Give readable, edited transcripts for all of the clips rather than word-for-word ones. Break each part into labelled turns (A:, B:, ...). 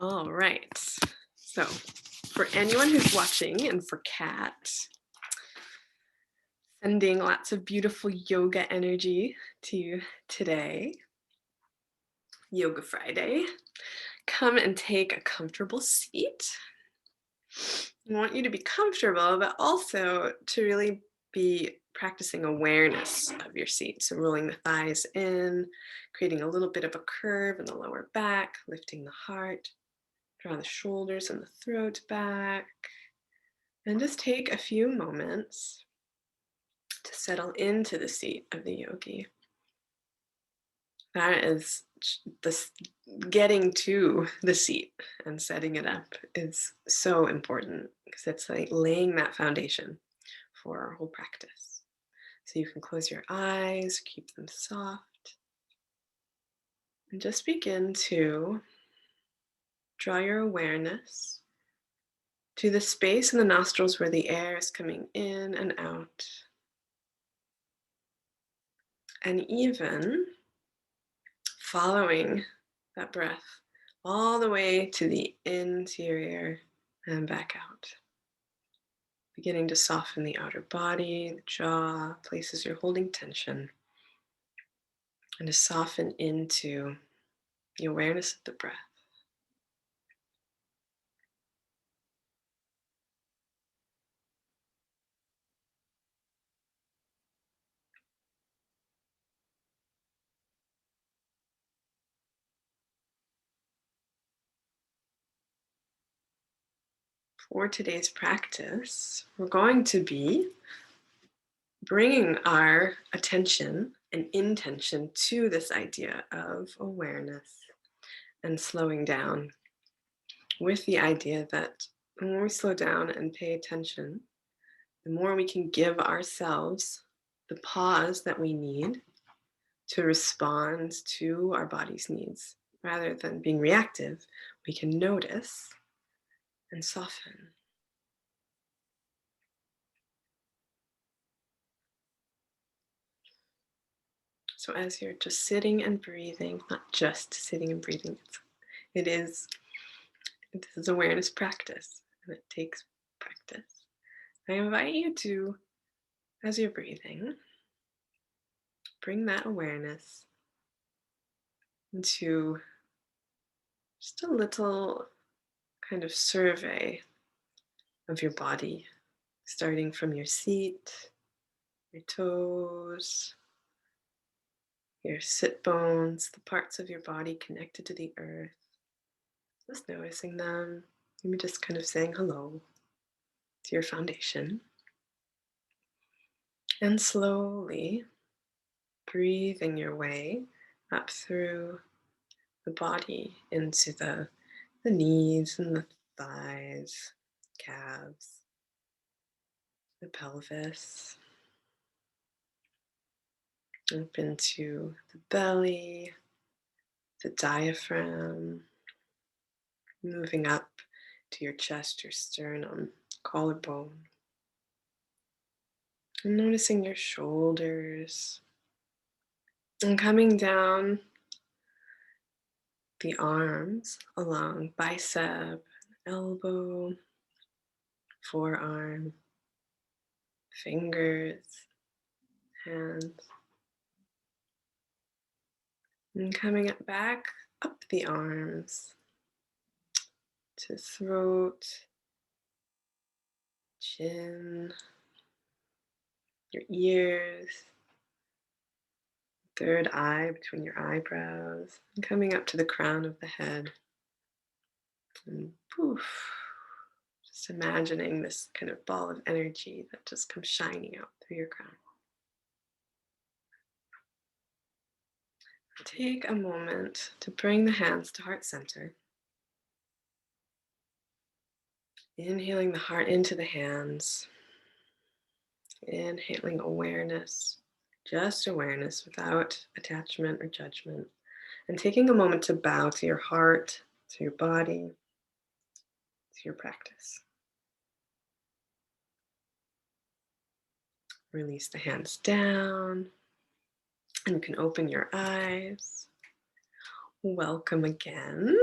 A: All right. So, for anyone who's watching and for Kat, sending lots of beautiful yoga energy to you today, Yoga Friday. Come and take a comfortable seat. I want you to be comfortable, but also to really be practicing awareness of your seat. So, rolling the thighs in, creating a little bit of a curve in the lower back, lifting the heart. Draw the shoulders and the throat back. And just take a few moments to settle into the seat of the yogi. That is this getting to the seat and setting it up is so important because it's like laying that foundation for our whole practice. So you can close your eyes, keep them soft, and just begin to draw your awareness to the space in the nostrils where the air is coming in and out. And even following that breath all the way to the interior and back out. Beginning to soften the outer body, the jaw, places you're holding tension, and to soften into the awareness of the breath. For today's practice, we're going to be bringing our attention and intention to this idea of awareness and slowing down, with the idea that when we slow down and pay attention, the more we can give ourselves the pause that we need to respond to our body's needs. Rather than being reactive, we can notice and soften. So as you're just sitting and breathing, not just sitting and breathing, this is awareness practice, and it takes practice. I invite you to, as you're breathing, bring that awareness into just a little kind of survey of your body, starting from your seat, your toes, your sit bones, the parts of your body connected to the earth. Just noticing them, maybe just kind of saying hello to your foundation. And slowly breathing your way up through the body into the knees and the thighs, calves, the pelvis, up into the belly, the diaphragm, moving up to your chest, your sternum, collarbone. And noticing your shoulders. And coming down the arms along bicep, elbow, forearm, fingers, hands. And coming back up the arms to throat, chin, your ears, third eye between your eyebrows, and coming up to the crown of the head. And poof, just imagining this kind of ball of energy that just comes shining out through your crown. Take a moment to bring the hands to heart center. Inhaling the heart into the hands. Inhaling awareness, just awareness without attachment or judgment. And taking a moment to bow to your heart, to your body, to your practice. Release the hands down. And you can open your eyes. Welcome again.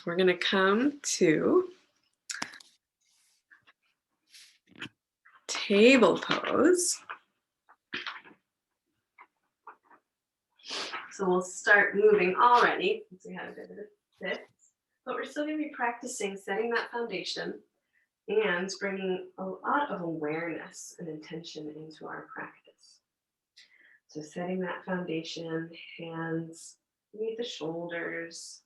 A: We're going to come to table pose. So we'll start moving already, since we had a bit of a sit, but we're still going to be practicing setting that foundation and bringing a lot of awareness and intention into our practice. So setting that foundation, hands beneath the shoulders,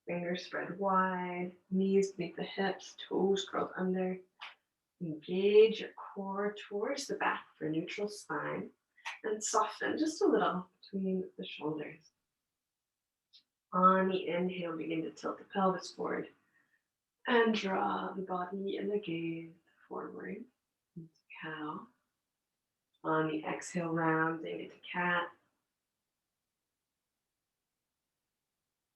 A: fingers spread wide, knees beneath the hips, toes curled under. Engage your core towards the back for neutral spine and soften just a little between the shoulders. On the inhale, begin to tilt the pelvis forward and draw the body and the gaze forward into cow. On the exhale, rounding into cat.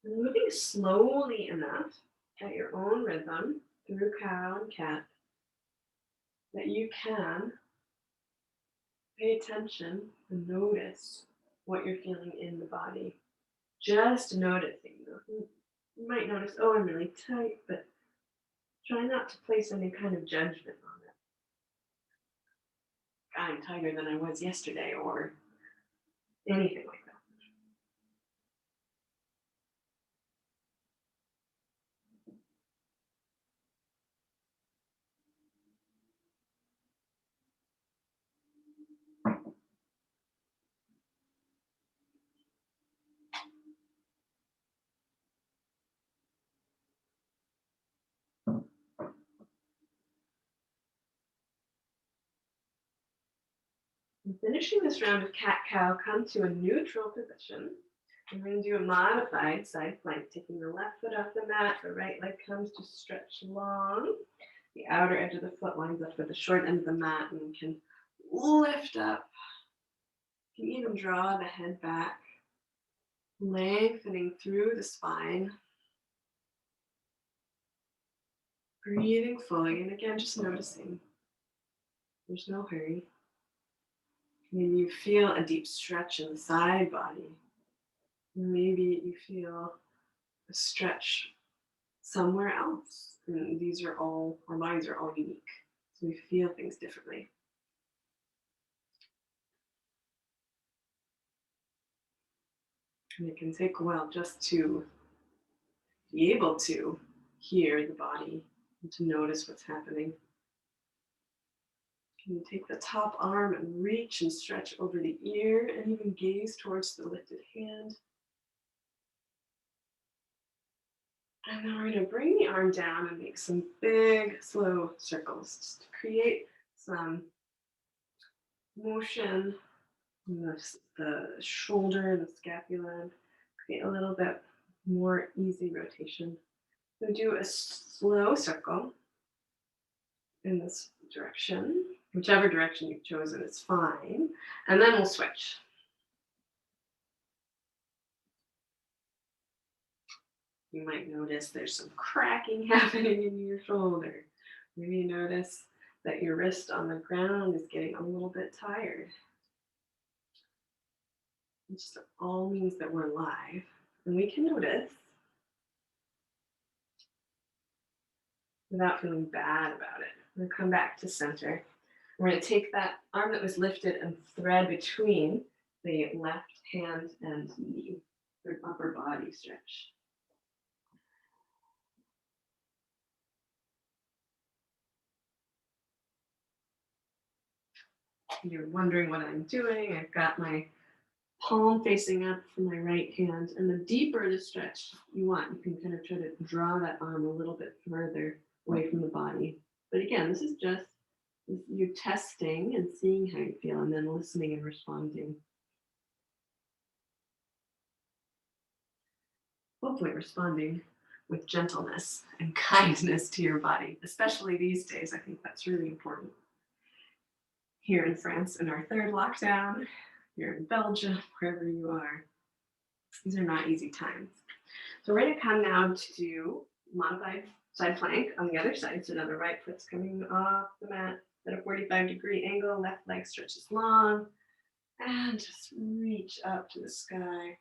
A: And moving slowly enough at your own rhythm through cow and cat that you can pay attention and notice what you're feeling in the body. Just noticing. You might notice, oh, I'm really tight, but try not to place any kind of judgment on it. I'm tighter than I was yesterday, or anything like that. And finishing this round of cat-cow, come to a neutral position. And we're going to do a modified side plank, taking the left foot off the mat, the right leg comes to stretch long. The outer edge of the foot lines up with the short end of the mat, and we can lift up. You can even draw the head back, lengthening through the spine. Breathing fully, and again, just noticing. There's no hurry. Maybe you feel a deep stretch in the side body. Maybe you feel a stretch somewhere else. And these are all, our bodies are all unique. So we feel things differently. And it can take a while just to be able to hear the body and to notice what's happening. Can you take the top arm and reach and stretch over the ear and even gaze towards the lifted hand? And then we're going to bring the arm down and make some big, slow circles just to create some motion in the shoulder and the scapula, and create a little bit more easy rotation. So do a slow circle in this direction. Whichever direction you've chosen is fine. And then we'll switch. You might notice there's some cracking happening in your shoulder. Maybe you notice that your wrist on the ground is getting a little bit tired. It just all means that we're alive, and we can notice without feeling bad about it. We're going to come back to center. We're going to take that arm that was lifted and thread between the left hand and knee for upper body stretch. You're wondering what I'm doing. I've got my palm facing up for my right hand, and the deeper the stretch you want, you can kind of try to draw that arm a little bit further away from the body. But again, this is just you testing and seeing how you feel, and then listening and responding. Hopefully responding with gentleness and kindness to your body, especially these days. I think that's really important. Here in France, in our third lockdown, here in Belgium, wherever you are, these are not easy times. So we're going to come now to do modified side plank on the other side. So now the right foot's coming off the mat at a 45-degree angle, left leg stretches long, and just reach up to the sky.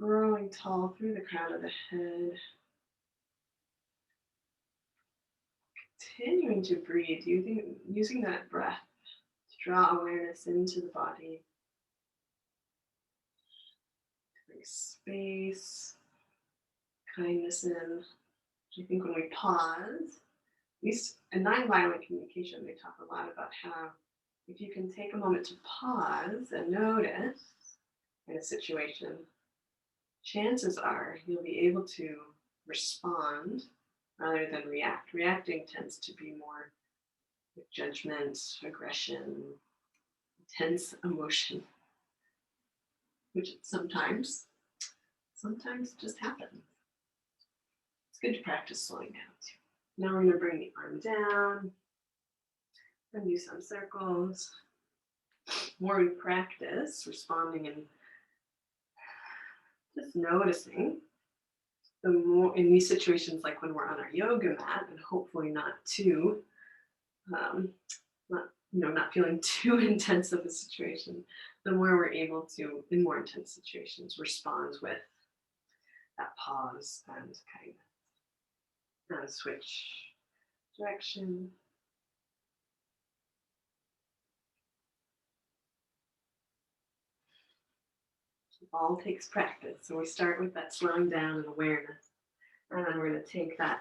A: growing tall through the crown of the head. Continuing to breathe, using that breath to draw awareness into the body. Bring space, kindness in. I think when we pause, at least in nonviolent communication, they talk a lot about how if you can take a moment to pause and notice in a situation, chances are you'll be able to respond rather than react. Reacting tends to be more with judgment, aggression, intense emotion, which sometimes just happens. It's good to practice slowing down too. Now we're going to bring the arm down and do some circles. The more we practice responding and just noticing, the more in these situations, like when we're on our yoga mat, and hopefully not too, not feeling too intense of a situation, the more we're able to, in more intense situations, respond with that pause and kindness. Now switch direction. It all takes practice. So we start with that slowing down and awareness. And then we're going to take that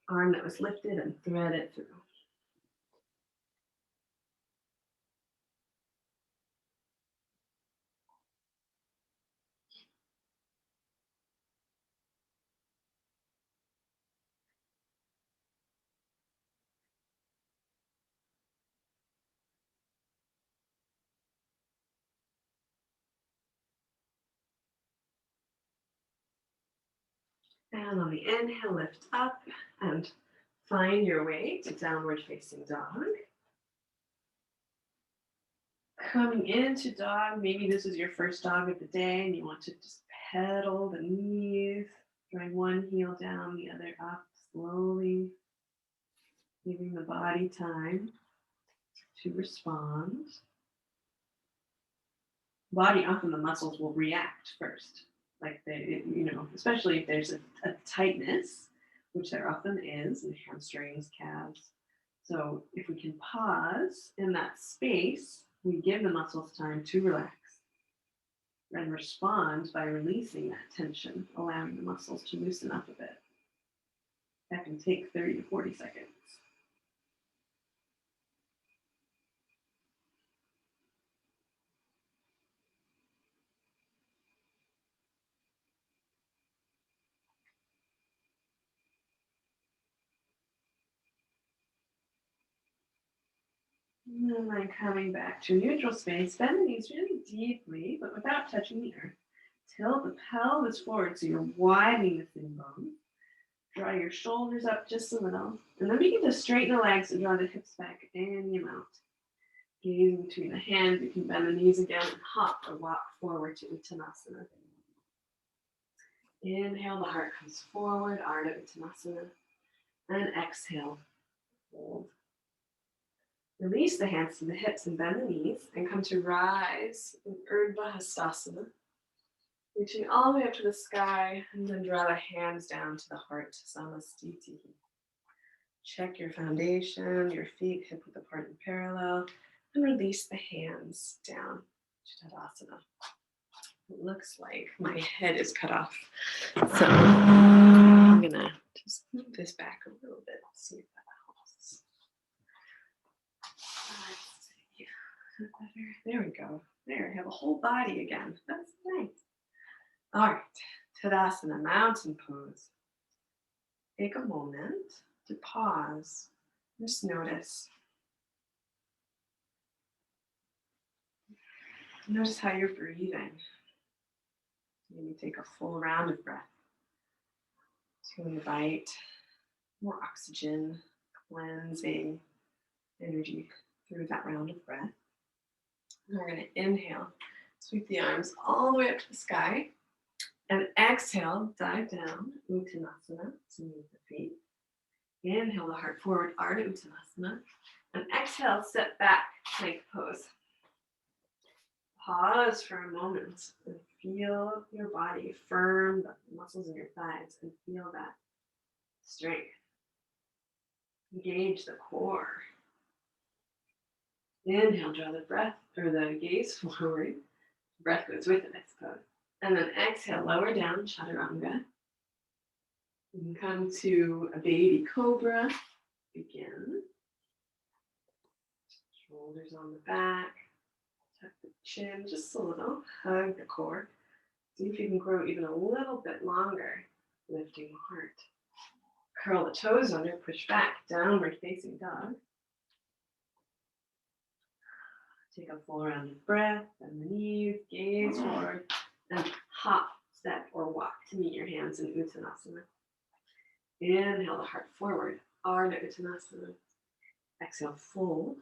A: arm that was lifted and thread it through. And on the inhale, lift up and find your way to downward facing dog. Coming into dog, maybe this is your first dog of the day and you want to just pedal the knees, drawing one heel down, the other up slowly, giving the body time to respond. Body, often the muscles will react first. Like especially if there's a tightness, which there often is in hamstrings, calves. So if we can pause in that space, we give the muscles time to relax and respond by releasing that tension, allowing the muscles to loosen up a bit. That can take 30 to 40 seconds. And then coming back to neutral space, bend the knees really deeply, but without touching the earth. Tilt the pelvis forward so you're widening the thin bone. Draw your shoulders up just a little. And then begin to straighten the legs and draw the hips back any amount. Gazing between the hands, you can bend the knees again and hop or walk forward to Tanasana. Inhale, the heart comes forward, Ardha Uttanasana. And exhale, hold. Release the hands to the hips and bend the knees and come to rise in Urdhva Hastasana. Reaching all the way up to the sky and then draw the hands down to the heart, Samastiti. Check your foundation, your feet hip width apart and parallel, and release the hands down to Tadasana. It looks like my head is cut off, so I'm gonna just move this back a little bit, see if that helps. There we go. There, I have a whole body again. That's nice. All right, Tadasana, mountain pose. Take a moment to pause. Just notice. Notice how you're breathing. Maybe take a full round of breath to invite more oxygen, cleansing energy through that round of breath. And we're going to inhale, sweep the arms all the way up to the sky. And exhale, dive down, Uttanasana, to move the feet. Inhale the heart forward, Ardha Uttanasana. And exhale, step back, plank pose. Pause for a moment and Feel your body firm, the muscles in your thighs, and feel that strength. Engage the core. Inhale, draw the breath or the gaze forward. Breath goes with it, I suppose. And then exhale, lower down, Chaturanga. You can come to a baby cobra. Begin. Shoulders on the back. Tuck the chin just a little. Hug the core. See if you can grow even a little bit longer. Lifting the heart. Curl the toes under, push back. Downward facing dog. Take a full round of breath, bend the knees, gaze forward, and hop, step, or walk to meet your hands in Uttanasana. Inhale the heart forward, Ardha Uttanasana. Exhale, fold.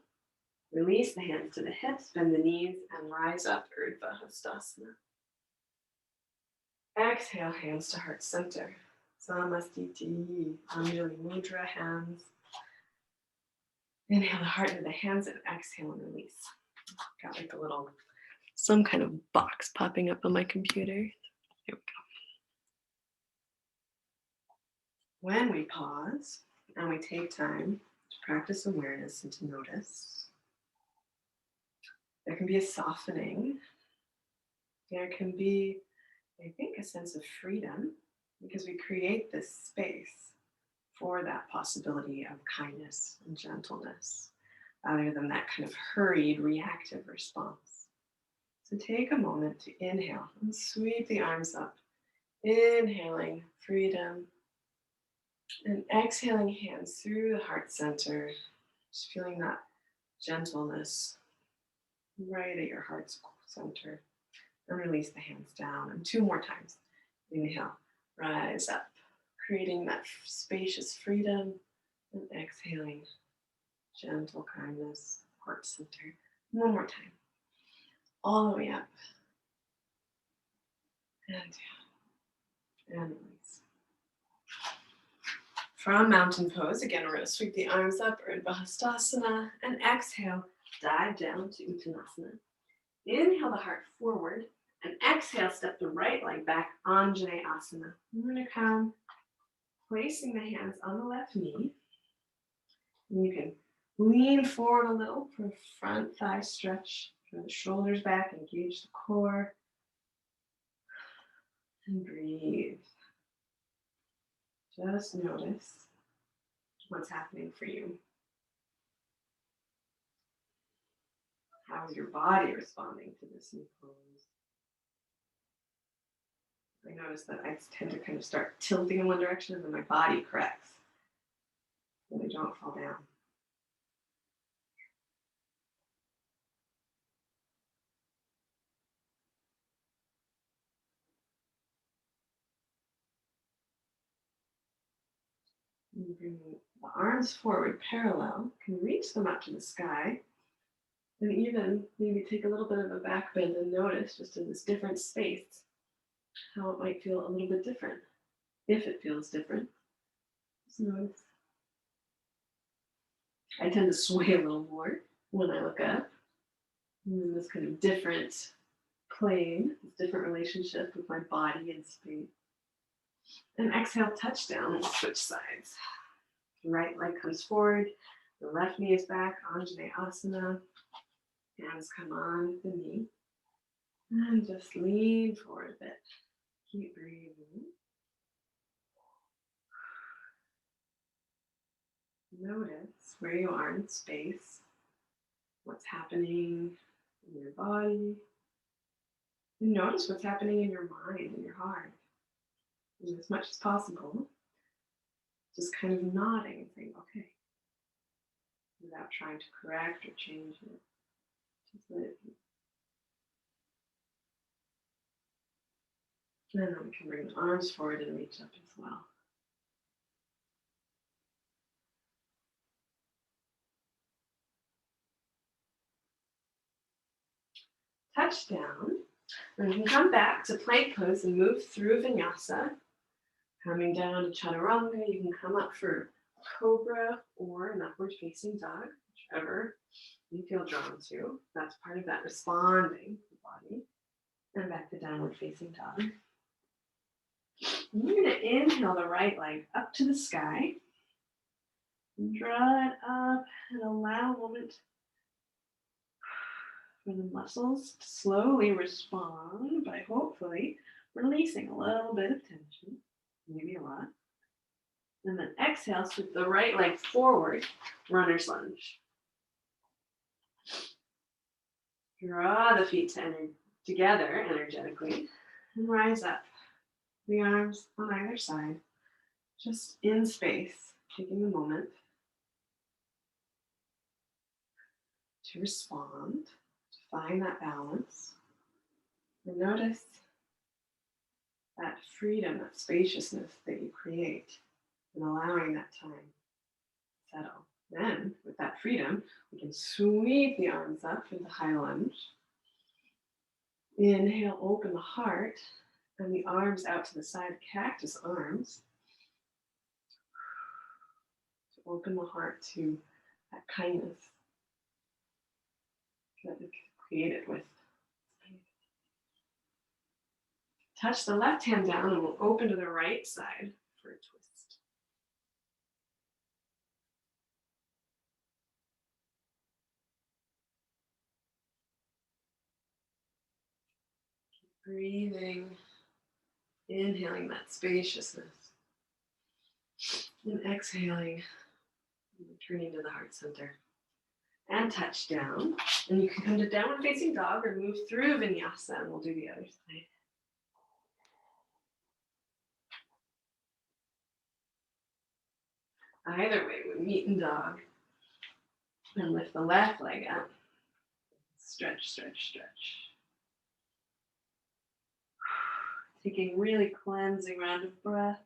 A: Release the hands to the hips, bend the knees, and rise up, Urdhva Hastasana. Exhale, hands to heart center. Samastiti, Anjali Mudra, hands. Inhale the heart into the hands and exhale and release. Got like a little, some kind of box popping up on my computer. Here we go. When we pause and we take time to practice awareness and to notice, there can be a softening. There can be, I think, a sense of freedom because we create this space for that possibility of kindness and gentleness rather than that kind of hurried reactive response. So take a moment to inhale and sweep the arms up. Inhaling freedom and exhaling hands through the heart center. Just feeling that gentleness right at your heart's center. And release the hands down. And 2 more times. Inhale, rise up, creating that spacious freedom. And exhaling, gentle kindness, heart center. 1 more time. All the way up. And down. And release. From mountain pose, again, we're going to sweep the arms up, Urdhva Hastasana, and exhale, dive down to Uttanasana. Inhale the heart forward, and exhale, step the right leg back, Anjaneyasana. We're going to come, placing the hands on the left knee. And you can lean forward a little for front thigh stretch, draw the shoulders back, engage the core, and breathe. Just notice what's happening for you. How's your body responding to this new pose? I notice that I tend to kind of start tilting in one direction and then my body corrects so I don't fall down. And bring the arms forward parallel. You can reach them up to the sky. And even maybe take a little bit of a back bend and notice just in this different space how it might feel a little bit different. If it feels different, just notice. I tend to sway a little more when I look up. In this kind of different plane, this different relationship with my body and space. And exhale, touch down and switch sides. The right leg comes forward, the left knee is back, Anjaneyasana. Hands come on the knee. And just lean forward a bit. Keep breathing. Notice where you are in space, what's happening in your body. And notice what's happening in your mind and your heart. And as much as possible, just kind of nodding and saying, okay, without trying to correct or change it. Just let it be. And then we can bring the arms forward and reach up as well. Touch down. And you can come back to plank pose and move through vinyasa. Coming down to Chaturanga, you can come up for cobra or an upward facing dog, whichever you feel drawn to. That's part of that responding to the body. And back to downward facing dog. And you're going to inhale the right leg up to the sky. And draw it up and allow a moment for the muscles to slowly respond by hopefully releasing a little bit of tension, maybe a lot. And then exhale, sweep the right leg forward, runner's lunge. Draw the feet together energetically and rise up. The arms on either side, just in space, taking a moment to respond, to find that balance. And notice that freedom, that spaciousness that you create, and allowing that time to settle. Then, with that freedom, we can sweep the arms up into high lunge. Inhale, open the heart, and the arms out to the side, cactus arms. To open the heart to that kindness that we created with. Touch the left hand down and we'll open to the right side for a twist. Keep breathing, inhaling that spaciousness, and exhaling, returning to the heart center. And touch down. And you can come to downward facing dog or move through vinyasa, and we'll do the other side. Either way, we meet in dog. And lift the left leg up. Stretch, stretch, stretch. Taking really cleansing round of breath.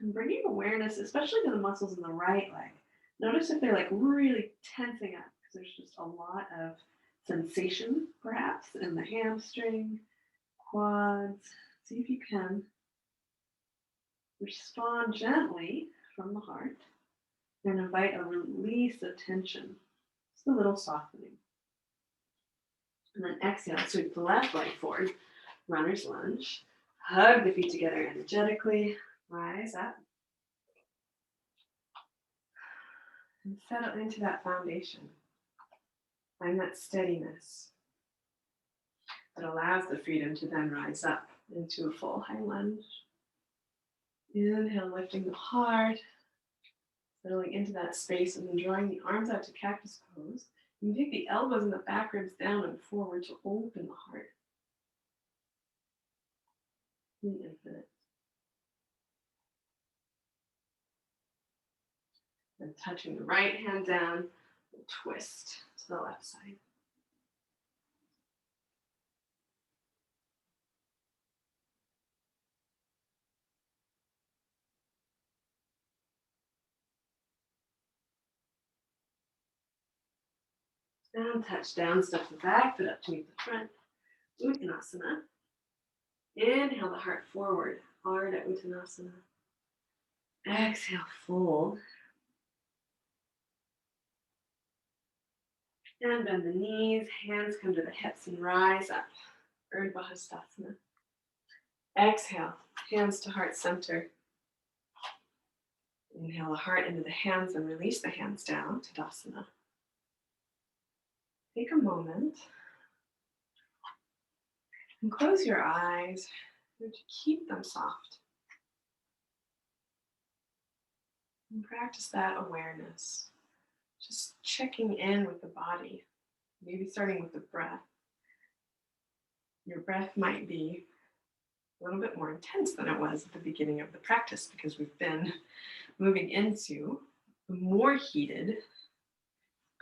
A: And bringing awareness, especially to the muscles in the right leg. Notice if they're like really tensing up, because there's just a lot of sensation, perhaps, in the hamstring, quads. See if you can respond gently from the heart and invite a release of tension, just a little softening. And then exhale, sweep the left leg forward, runner's lunge. Hug the feet together energetically, rise up. And settle into that foundation. Find that steadiness that allows the freedom to then rise up into a full high lunge. Inhale, lifting the heart, settling into that space, and then drawing the arms out to Cactus Pose. You can take the elbows and the back ribs down and forward to open the heart. The infinite. And touching the right hand down, and twist to the left side. And touch down, step the back foot up to meet the front. Uttanasana. Inhale the heart forward, Ardha Uttanasana. Exhale, fold. And bend the knees, hands come to the hips and rise up. Urdhva Hastasana. Exhale, hands to heart center. Inhale the heart into the hands and release the hands down, Tadasana. Take a moment and close your eyes to keep them soft. And practice that awareness. Just checking in with the body, maybe starting with the breath. Your breath might be a little bit more intense than it was at the beginning of the practice because we've been moving into the more heated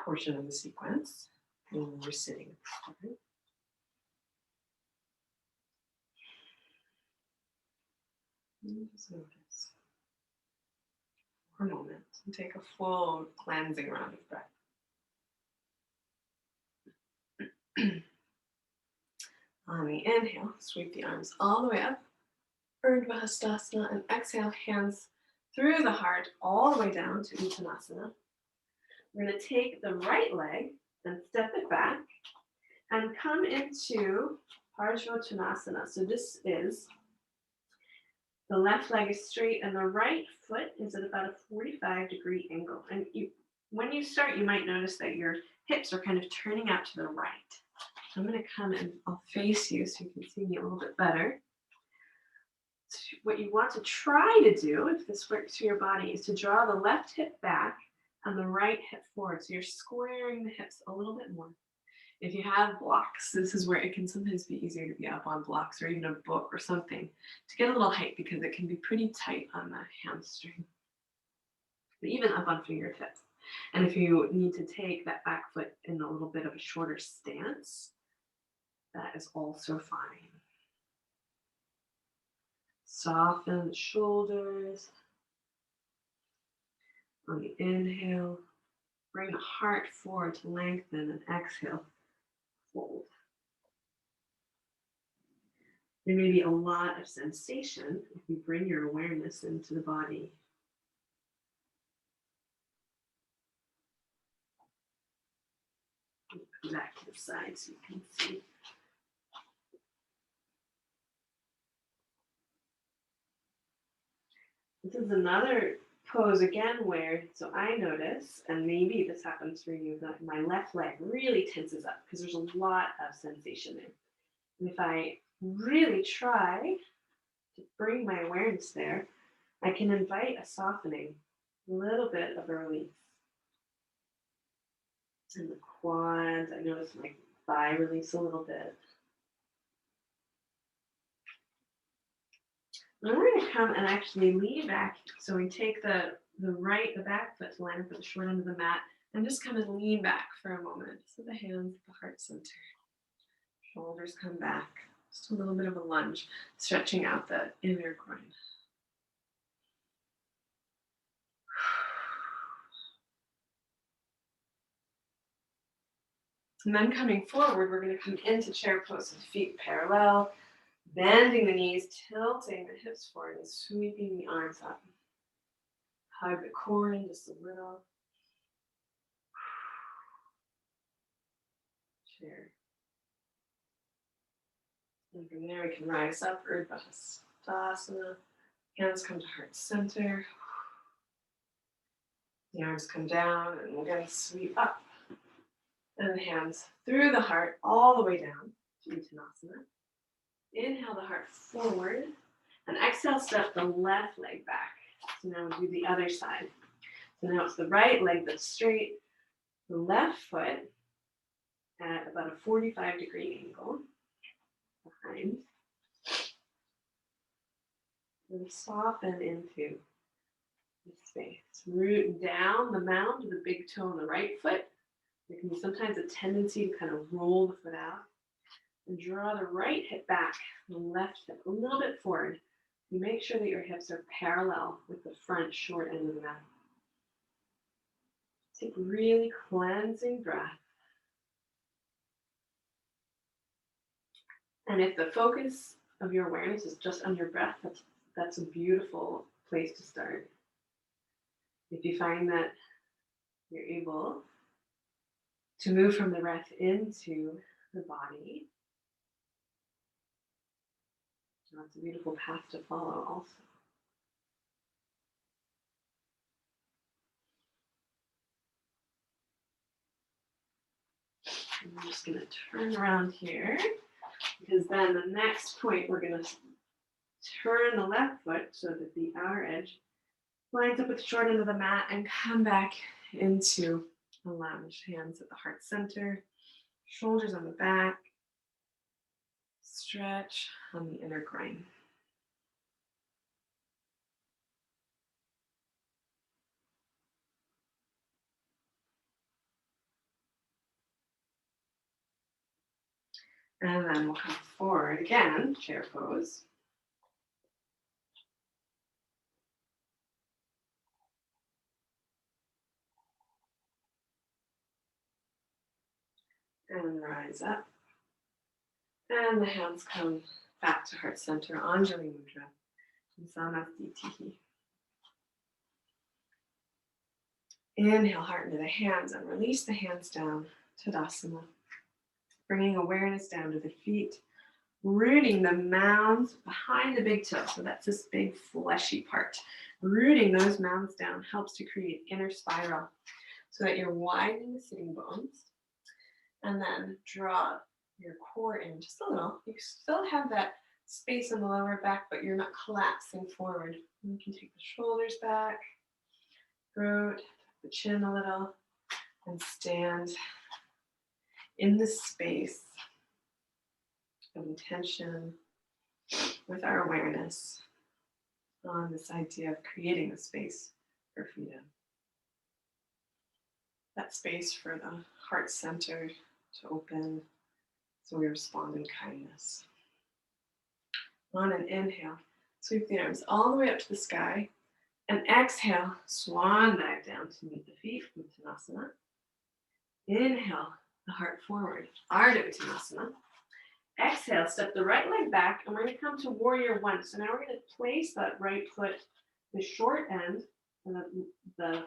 A: portion of the sequence when we're sitting. Just notice for a moment and take a full cleansing round of breath. On the inhale, sweep the arms all the way up, Urdhva Hastasana, and exhale, hands through the heart all the way down to Uttanasana. We're going to take the right leg and step it back And come into Tanasana. So this is the left leg is straight and the right foot is at about a 45-degree angle. And when you start, you might notice that your hips are kind of turning out to the right. I'm going to come and I'll face you so you can see me a little bit better. So what you want to try to do, if this works for your body, is to draw the left hip back and the right hip forward. So you're squaring the hips a little bit more. If you have blocks, this is where it can sometimes be easier to be up on blocks or even a book or something to get a little height because it can be pretty tight on the hamstring, but even up on fingertips. And if you need to take that back foot in a little bit of a shorter stance, that is also fine. Soften the shoulders. On the inhale, bring the heart forward to lengthen, and exhale, fold. There may be a lot of sensation if you bring your awareness into the body. Come back to the side so you can see. This is another pose again where, so I notice, and maybe this happens for you, that my left leg really tenses up because there's a lot of sensation there. And if I really try to bring my awareness there, I can invite a softening, a little bit of a release. And the quads, I notice my thigh release a little bit. I'm going to come and actually lean back. So we take the back foot to line up at the short end of the mat and just come and lean back for a moment. So the hands at the heart center. Shoulders come back. Just a little bit of a lunge, stretching out the inner groin. And then coming forward, we're going to come into chair pose with feet parallel, bending the knees, tilting the hips forward, and sweeping the arms up. Hug the core in just a little. Chair. And from there, we can rise up, Urdhva Tadasana. Hands come to heart center. The arms come down, and we're going to sweep up. And the hands through the heart all the way down to Tanasana. Inhale the heart forward, and exhale, step the left leg back. So now we'll do the other side. So now it's the right leg that's straight, the left foot at about a 45-degree angle behind. And soften into the space. Root down the mound to the big toe on the right foot. There can be sometimes a tendency to kind of roll the foot out. And draw the right hip back, the left hip a little bit forward. You make sure that your hips are parallel with the front short end of the mat. Take a really cleansing breath. And if the focus of your awareness is just on your breath, that's a beautiful place to start. If you find that you're able to move from the breath into the body, that's a beautiful path to follow also. I'm just going to turn around here because then the next point we're going to turn the left foot so that the outer edge lines up with the short end of the mat and come back into a lunge. Hands at the heart center, shoulders on the back, stretch on the inner groin. And then we'll come forward again, chair pose. And rise up. And the hands come back to heart center, Anjali Mudra, Samastitihi. Inhale, heart into the hands and release the hands down, Tadasana. Bringing awareness down to the feet, rooting the mounds behind the big toe. So that's this big fleshy part. Rooting those mounds down helps to create inner spiral so that you're widening the sitting bones. And then draw your core in just a little. You still have that space in the lower back, but you're not collapsing forward. You can take the shoulders back, throat, the chin a little, and stand in the space of intention with our awareness on this idea of creating a space for freedom. That space for the heart center to open so we respond in kindness. On an inhale, sweep the arms all the way up to the sky. And exhale, swan dive down to meet the feet from Tanasana. Inhale, the heart forward, Ardha Uttanasana. Exhale, step the right leg back, and we're going to come to Warrior One. So now we're going to place that right foot, the short end, and the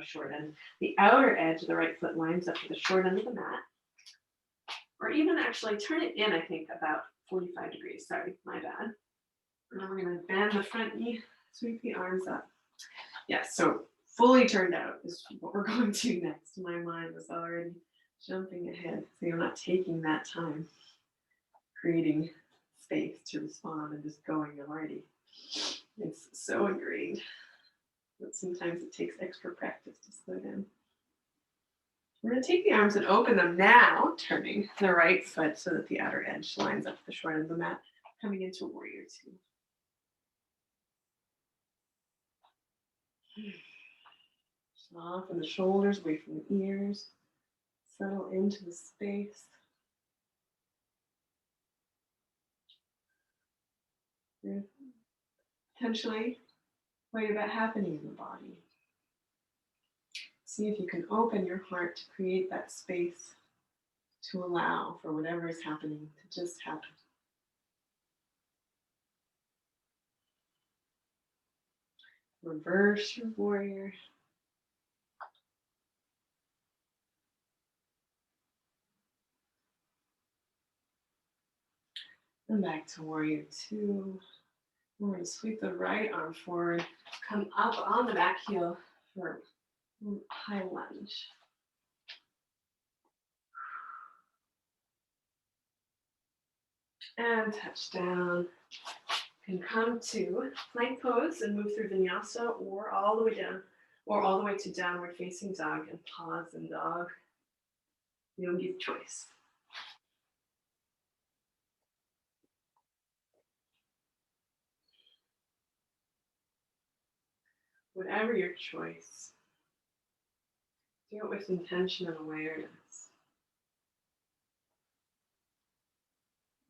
A: short end, the outer edge of the right foot lines up to the short end of the mat. Or even actually turn it in, I think, about 45 degrees. Sorry, my bad. And then we're going to bend the front knee, sweep the arms up. Yes, so fully turned out is what we're going to next. My mind was already jumping ahead. So you're not taking that time, creating space to respond and just going already. It's so ingrained that sometimes it takes extra practice to slow down. We're going to take the arms and open them now, turning the right foot so that the outer edge lines up the short end of the mat, coming into Warrior Two. Soften the shoulders away from the ears. Settle into the space. Potentially, wait about happening in the body. See if you can open your heart to create that space to allow for whatever is happening to just happen. Reverse your warrior. And back to Warrior Two. We're going to sweep the right arm forward, come up on the back heel for high lunge. And touch down. You can come to plank pose and move through vinyasa or all the way down, or all the way to downward facing dog and pause in dog. Yogi's choice. Whatever your choice, do it with intention and awareness.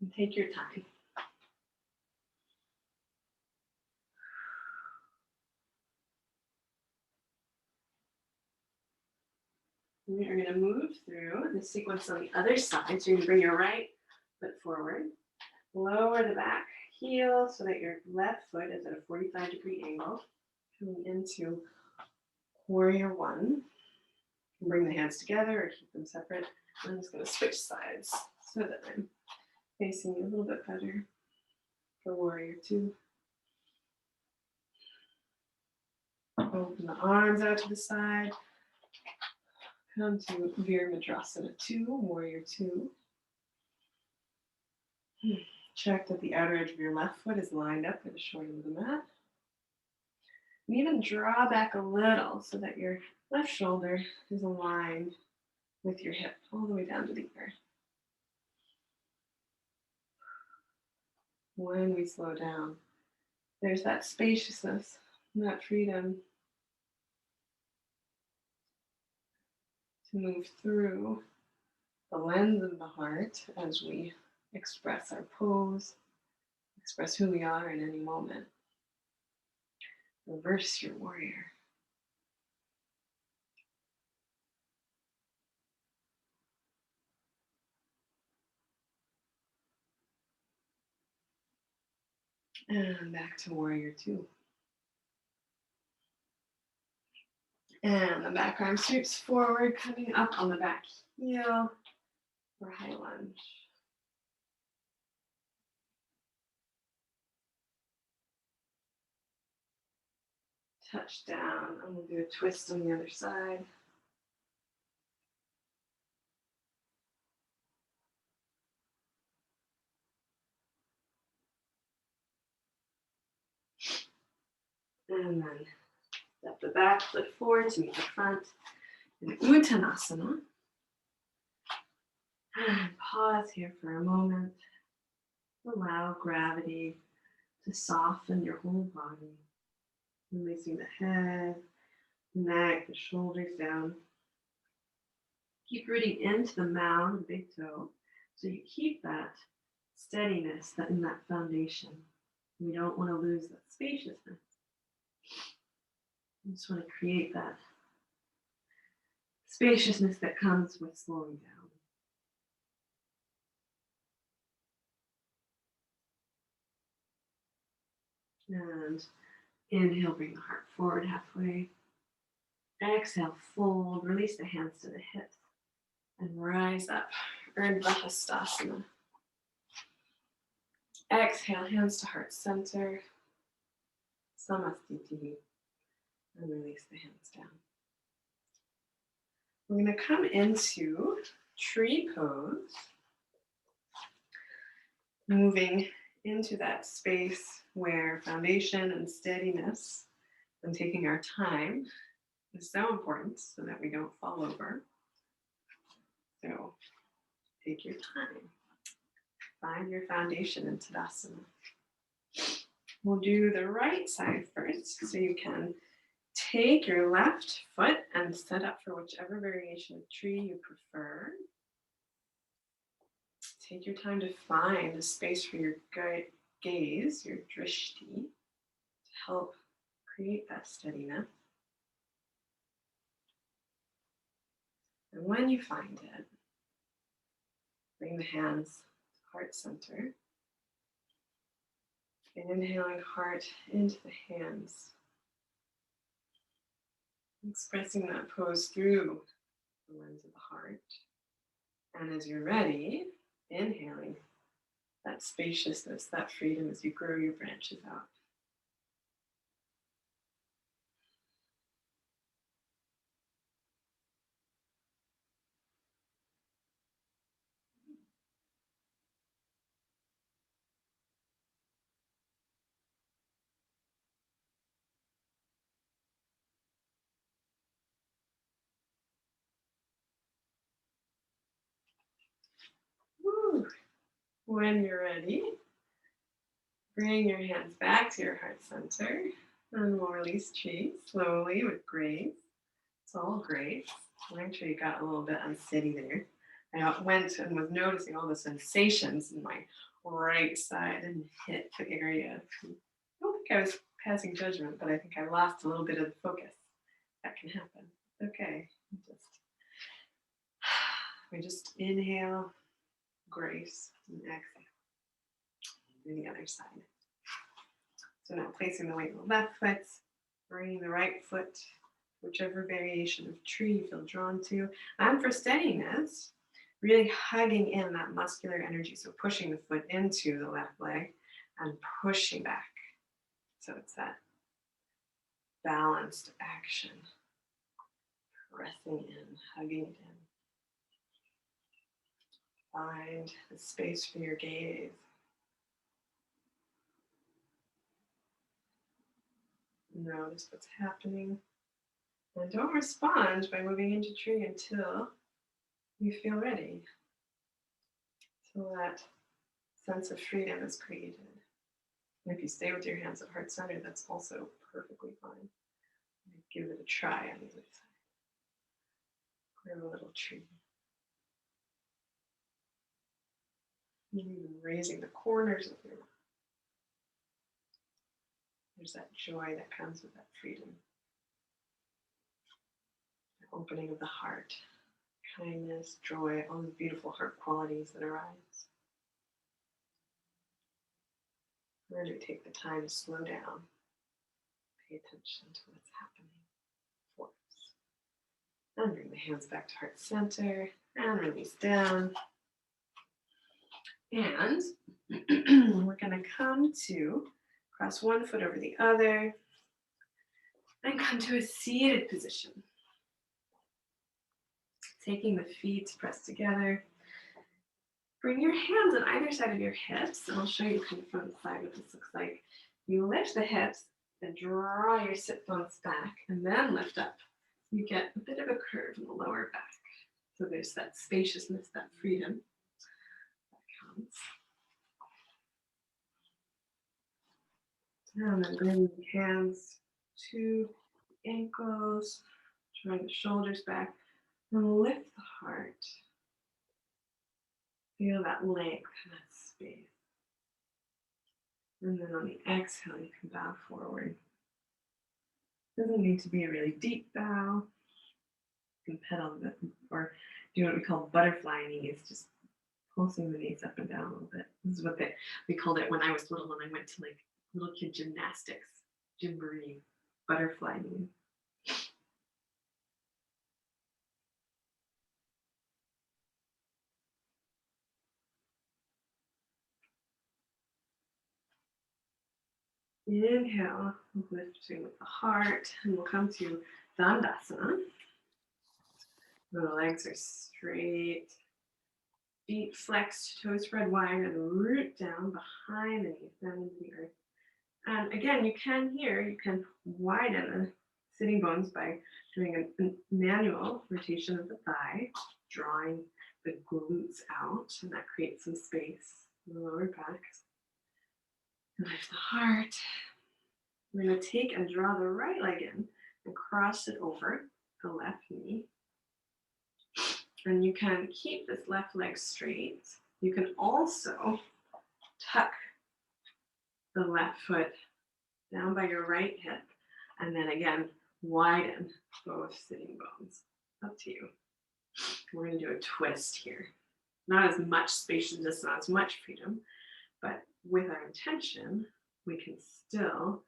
A: And take your time. We are going to move through the sequence on the other side. So you're going to bring your right foot forward, lower the back heel so that your left foot is at a 45-degree angle, coming into Warrior One. Bring the hands together or keep them separate. I'm just going to switch sides so that I'm facing you a little bit better for Warrior Two. Open the arms out to the side. Come to Virabhadrasana 2, Warrior Two. Check that the outer edge of your left foot is lined up with the short end of the mat. And even draw back a little so that your left shoulder is aligned with your hip all the way down to the earth. When we slow down, there's that spaciousness, that freedom to move through the lens of the heart as we express our pose, express who we are in any moment. Reverse your warrior. And back to Warrior Two. And the back arm sweeps forward, coming up on the back heel. or high lunge. Touch down, and we'll do a twist on the other side. And then step the back foot forward to meet the front in Uttanasana. And pause here for a moment. Allow gravity to soften your whole body. Releasing the head, neck, the shoulders down. Keep rooting into the mound, the big toe, so you keep that steadiness in that foundation. We don't want to lose that spaciousness. We just want to create that spaciousness that comes with slowing down. And inhale, bring the heart forward halfway. Exhale, fold, release the hands to the hips, and rise up. Dandasana. Exhale, hands to heart center. Samastiti. And release the hands down. We're going to come into tree pose. Moving into that space where foundation and steadiness and taking our time is so important so that we don't fall over. So take your time. Find your foundation in Tadasana. We'll do the right side first, so you can take your left foot and set up for whichever variation of tree you prefer. Take your time to find a space for your gaze, your drishti, to help create that steadiness. And when you find it, bring the hands to heart center. Inhaling heart into the hands. Expressing that pose through the lens of the heart. And as you're ready, inhaling that spaciousness, that freedom as you grow your branches out. Woo. When you're ready, bring your hands back to your heart center, and we'll release tree slowly with grace. It's all grace. My tree got a little bit unsteady there. I went and was noticing all the sensations in my right side and hit the area. I don't think I was passing judgment, but I think I lost a little bit of the focus. That can happen. Okay. We just inhale, grace, and exhale. Do the other side. So now placing the weight on the left foot, bringing the right foot, whichever variation of tree you feel drawn to. And for steadiness, really hugging in that muscular energy. So pushing the foot into the left leg and pushing back. So it's that balanced action. Pressing in, hugging it in. Find the space for your gaze. Notice what's happening. And don't respond by moving into tree until you feel ready. Till that sense of freedom is created. And if you stay with your hands at heart center, that's also perfectly fine. Give it a try on the other side. Grow a little tree. Even raising the corners of your mouth. There's that joy that comes with that freedom. The opening of the heart, kindness, joy, all the beautiful heart qualities that arise. Really take the time to slow down. Pay attention to what's happening for us. And bring the hands back to heart center and release down. And we're going to come to cross one foot over the other and come to a seated position. Taking the feet pressed together. Bring your hands on either side of your hips, and I'll show you kind of from the side what this looks like. You lift the hips and draw your sit bones back, and then lift up. You get a bit of a curve in the lower back. So there's that spaciousness, that freedom that comes. And then bring the hands to the ankles, drawing the shoulders back, and lift the heart. Feel that length, that space. And then on the exhale, you can bow forward. Doesn't need to be a really deep bow. You can pedal a bit, or do what we call butterfly knees, just pulsing the knees up and down a little bit. This is what we called it when I was little, and I went to like little kid gymnastics, gymboree, butterfly knees. Inhale, lifting with the heart, and we'll come to Dandasana. The legs are straight, feet flexed, toes spread wide, and root down behind the knees, down into the earth. And again, you can widen the sitting bones by doing a manual rotation of the thigh, drawing the glutes out, and that creates some space in the lower back. Lift the heart. We're going to take and draw the right leg in and cross it over the left knee. And you can keep this left leg straight. You can also tuck the left foot down by your right hip, and then again, widen both sitting bones. Up to you. We're going to do a twist here. Not as much spaciousness, not as much freedom, but with our intention, we can still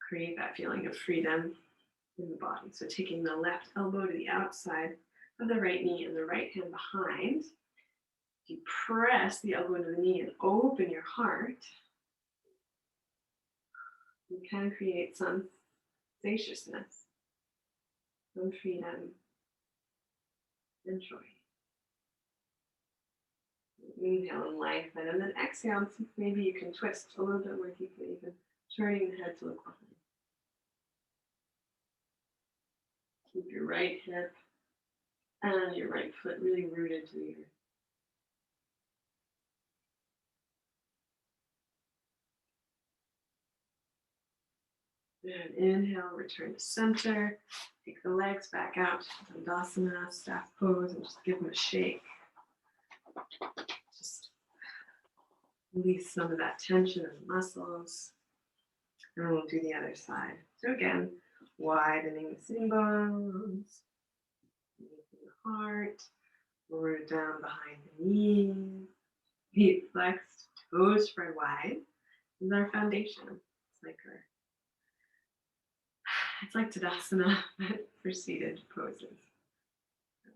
A: create that feeling of freedom in the body. So taking the left elbow to the outside of the right knee and the right hand behind, you press the elbow into the knee and open your heart. You can create some spaciousness, some freedom, and joy. Inhale and lengthen, and then exhale. Maybe you can twist a little bit more deeply, even turning the head to look behind. Keep your right hip and your right foot really rooted to the earth. And inhale, return to center. Take the legs back out to Dandasana, staff pose, and just give them a shake. Just release some of that tension in the muscles. And we'll do the other side. So again, widening the sitting bones, making the heart, root down behind the knees, feet flexed, toes spread wide. This is our foundation. It's like Tadasana, but for seated poses.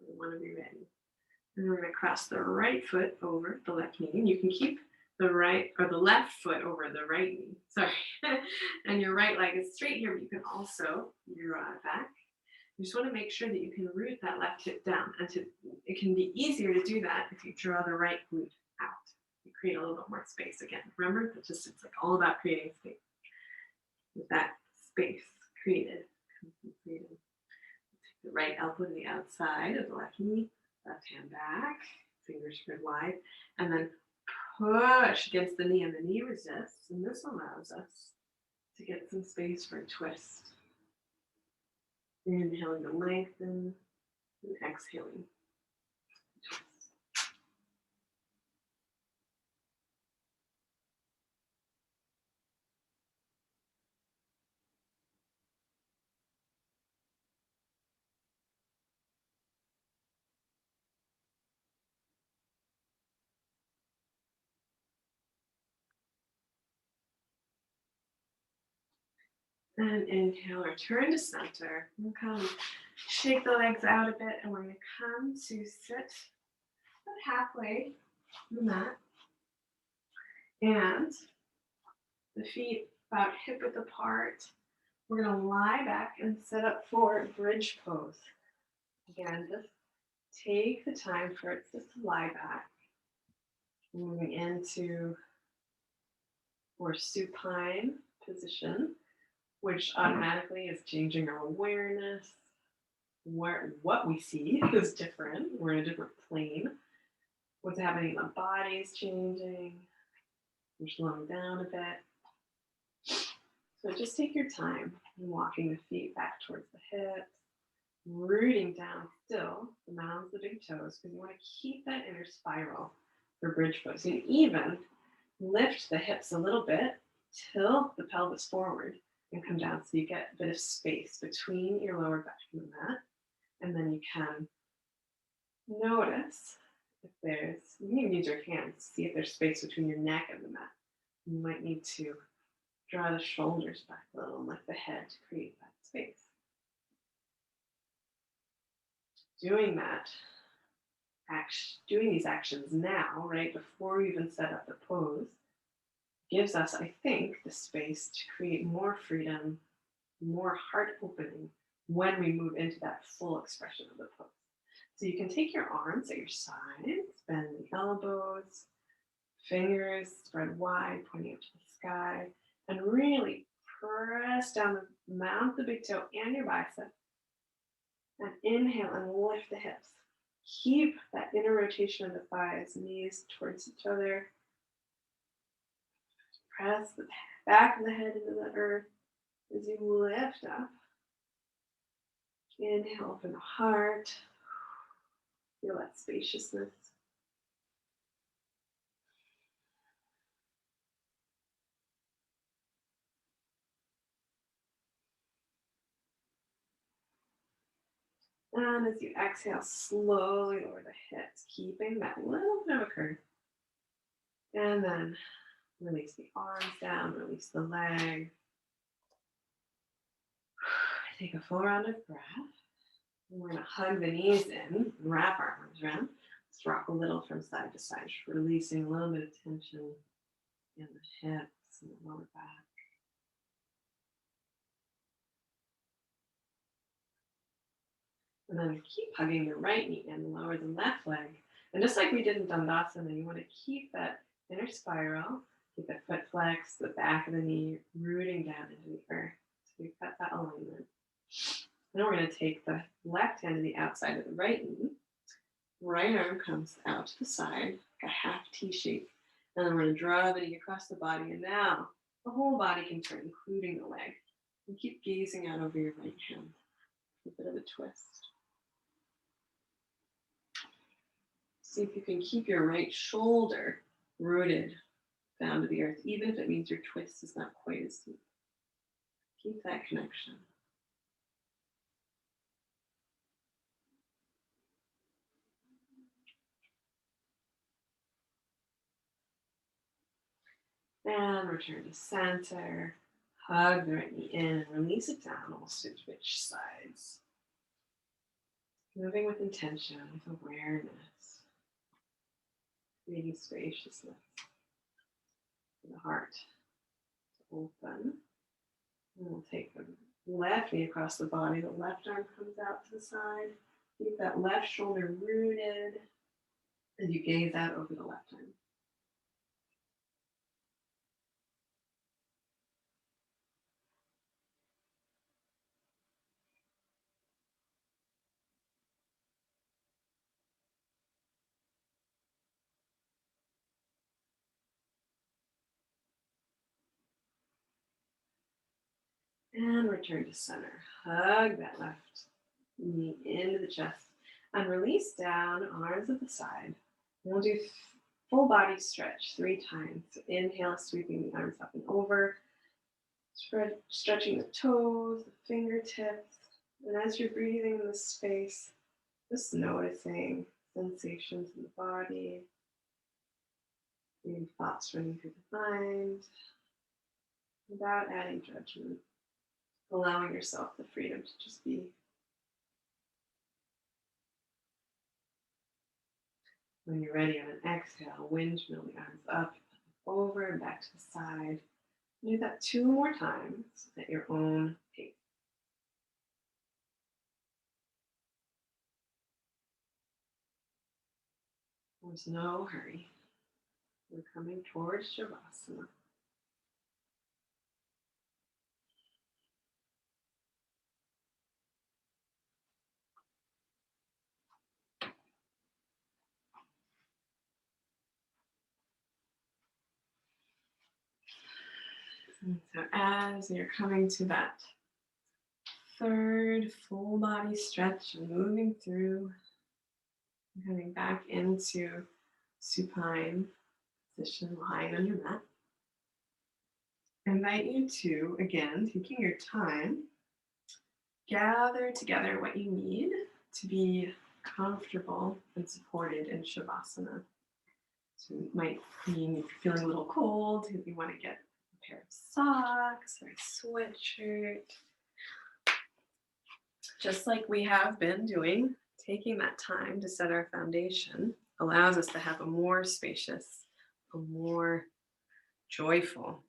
A: We want to be ready. And we're going to cross the right foot over the left knee. And you can keep the right or the left foot over the right knee. Sorry. And your right leg is straight here, but you can also draw it back. You just want to make sure that you can root that left hip down. And it can be easier to do that if you draw the right glute out. You create a little bit more space again. Remember, it's like all about creating space. With that space created, comes some freedom. Take the right elbow to the outside of the left knee, left hand back, fingers spread wide, and then push against the knee, and the knee resists, and this allows us to get some space for a twist. Inhaling to lengthen, and exhaling. Twist. And inhale, return to center. We'll come shake the legs out a bit, and we're going to come to sit about halfway on the mat. And the feet about hip width apart. We're going to lie back and set up for bridge pose. Again, just take the time for it just to lie back. Moving into more supine position, which automatically is changing our awareness. What we see is different. We're in a different plane. What's happening in the body is changing. We're slowing down a bit. So just take your time in walking the feet back towards the hips, rooting down still the mounds of the big toes, because you want to keep that inner spiral for bridge pose. You can even lift the hips a little bit, tilt the pelvis forward, and come down so you get a bit of space between your lower back and the mat. And then you can notice if you can use your hands to see if there's space between your neck and the mat. You might need to draw the shoulders back a little and lift the head to create that space. Doing these actions now, right before we even set up the pose, gives us, I think, the space to create more freedom, more heart opening when we move into that full expression of the pose. So you can take your arms at your sides, bend the elbows, fingers spread wide, pointing up to the sky, and really press down the mount of the big toe and your bicep. And inhale and lift the hips. Keep that inner rotation of the thighs, knees towards each other. Press the back of the head into the earth as you lift up. Inhale, open the heart. Feel that spaciousness. And as you exhale, slowly lower the hips, keeping that little bit of a curve. And then release the arms down, release the leg. Take a full round of breath. And we're going to hug the knees in, wrap our arms around. Let's rock a little from side to side, just releasing a little bit of tension in the hips and the lower back. And then keep hugging the right knee and lower the left leg. And just like we did in Dandasana, you want to keep that inner spiral, keep the foot flexed, the back of the knee rooting down into the earth. So we've got that alignment. Then we're going to take the left hand to the outside of the right knee. Right arm comes out to the side, like a half T shape. And then we're going to draw the knee across the body. And now the whole body can turn, including the leg. And keep gazing out over your right hand. A bit of a twist. See if you can keep your right shoulder rooted down to the earth, even if it means your twist is not quite as deep. Keep that connection. And return to center. Hug the right knee in and release it down. We'll switch sides. Moving with intention, with awareness. Creating spaciousness for the heart to open. And we'll take the left knee across the body. The left arm comes out to the side. Keep that left shoulder rooted as you gaze out over the left arm. And return to center. Hug that left knee into the chest. And release down, arms at the side. And we'll do full body stretch 3 times. So inhale, sweeping the arms up and over. Stretching the toes, the fingertips. And as you're breathing in this space, just noticing sensations in the body. Maybe thoughts running through the mind. Without adding judgment. Allowing yourself the freedom to just be. When you're ready on an exhale, windmill the arms up, over and back to the side. Do that 2 more times at your own pace. There's no hurry. We're coming towards Shavasana. And so as you're coming to that third full body stretch and moving through, coming back into supine position, lying on your mat. I invite you to, again, taking your time, gather together what you need to be comfortable and supported in Shavasana. So it might mean if you're feeling a little cold, if you want to get a pair of socks or a sweatshirt. Just like we have been doing, taking that time to set our foundation allows us to have a more spacious, a more joyful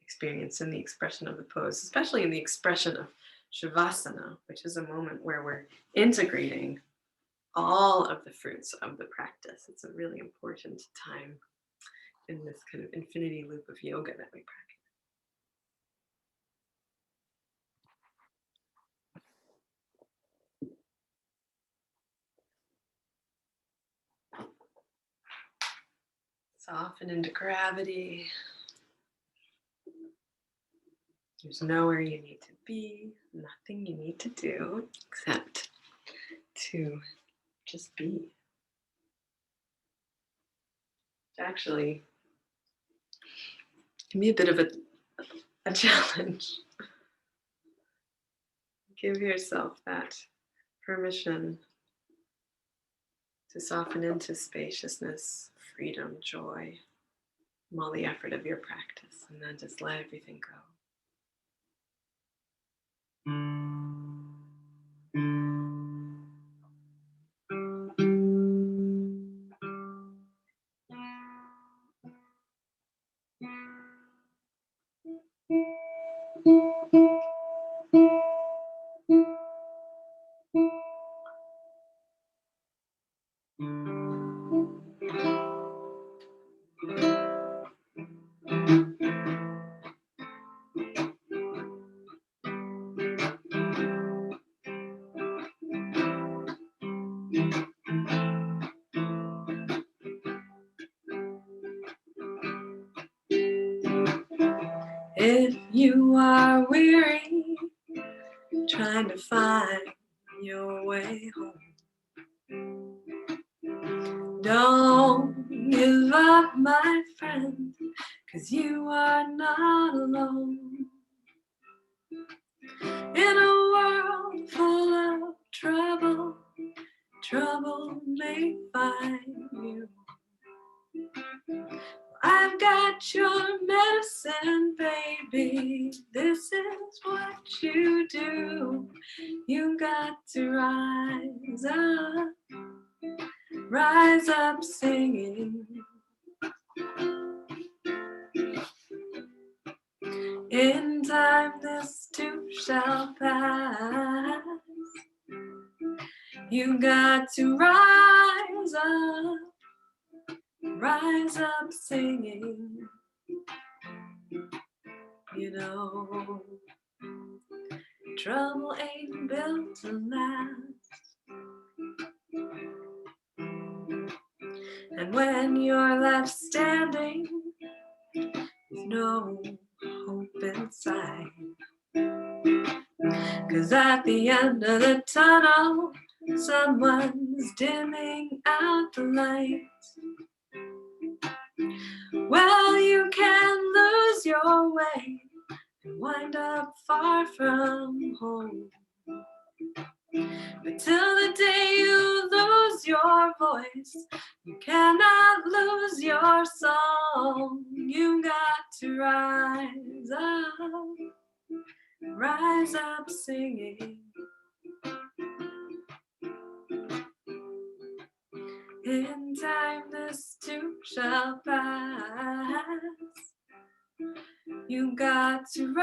A: experience in the expression of the pose, especially in the expression of Shavasana, which is a moment where we're integrating all of the fruits of the practice. It's a really important time in this kind of infinity loop of yoga that we practice. Soften into gravity. There's nowhere you need to be, nothing you need to do except to just be. Actually, it can be a bit of a challenge. Give yourself that permission to soften into spaciousness, freedom, joy, from all the effort of your practice, and then just let everything go. If you are weary, trying to find your way home, don't give up, my friend, 'cause you are not alone. In a world full of trouble, trouble may find you. I've got your medicine, baby. This is what you do. You got to rise up singing. In time this too shall pass. You got to rise up singing. You know, trouble ain't built to last. And when you're left standing with no hope inside, 'cause at the end of the tunnel, someone's dimming out the light. Well, you can lose your way and wind up far from home. But till the day you lose your voice, you cannot lose your song. You got to rise up singing. In time this too shall pass. You got to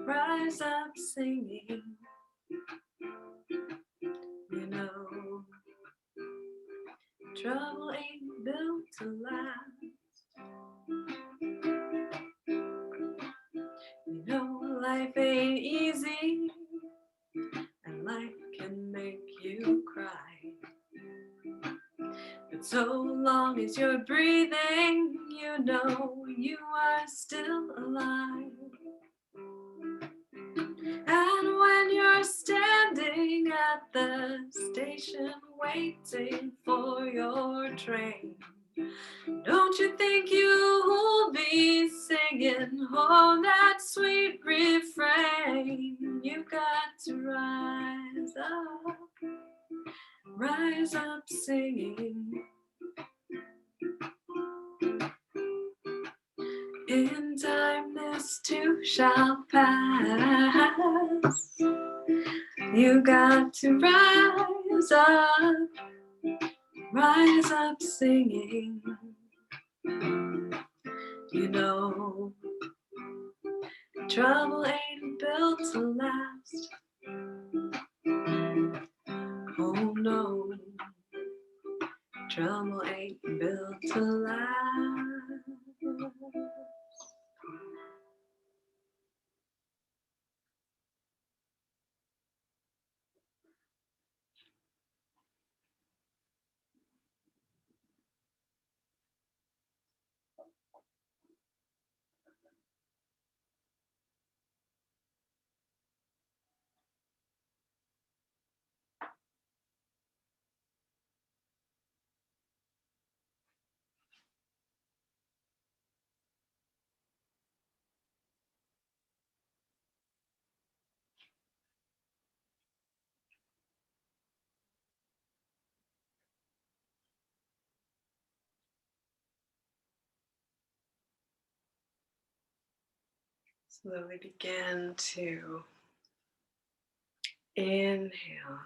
A: rise up singing. You know, trouble ain't built to last. You know, life ain't easy, and life can make you cry. But so long as you're breathing, you know you are still alive. And when you're standing at the station waiting for your train, don't you think you'll be singing, oh, that sweet refrain? You got to rise up singing. In time this too shall pass. You got to rise up singing. You know, trouble ain't built to last. Oh no, trouble ain't built to last. Slowly begin to inhale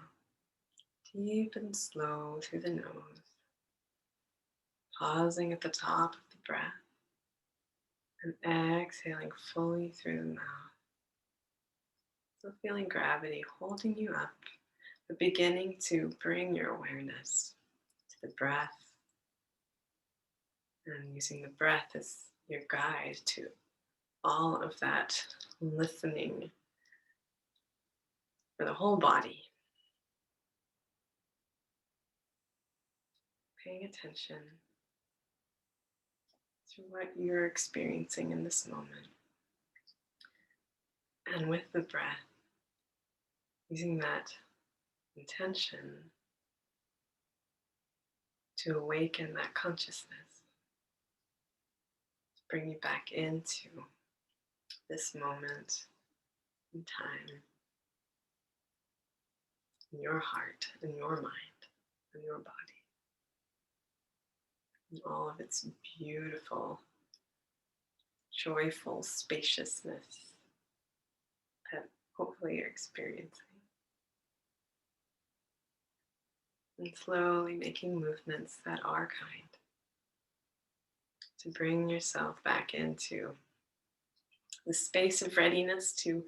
A: deep and slow through the nose, pausing at the top of the breath and exhaling fully through the mouth. So feeling gravity holding you up, but beginning to bring your awareness to the breath and using the breath as your guide to all of that listening for the whole body. Paying attention to what you're experiencing in this moment. And with the breath, using that intention to awaken that consciousness, to bring you back into this moment in time, in your heart, in your mind, in your body, and all of its beautiful, joyful spaciousness that hopefully you're experiencing. And slowly making movements that are kind to bring yourself back into the space of readiness to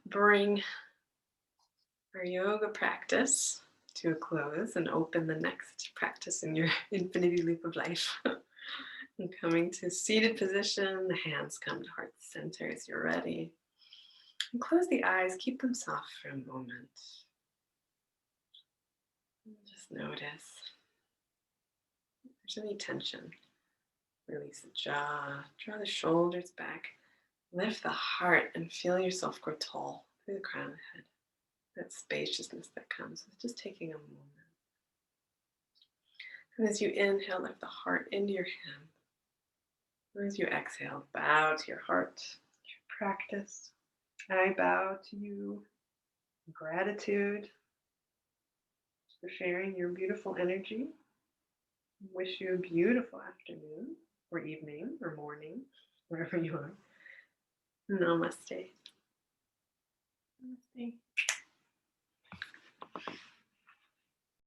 A: bring our yoga practice to a close and open the next practice in your infinity loop of life. And coming to seated position, the hands come to heart center as you're ready. And close the eyes, keep them soft for a moment. And just notice if there's any tension. Release the jaw, draw the shoulders back, lift the heart and feel yourself grow tall through the crown of the head. That spaciousness that comes with just taking a moment. And as you inhale, lift the heart into your hand. And as you exhale, bow to your heart, your practice. I bow to you in gratitude for sharing your beautiful energy. I wish you a beautiful afternoon or evening or morning, wherever you are. Namaste. Namaste.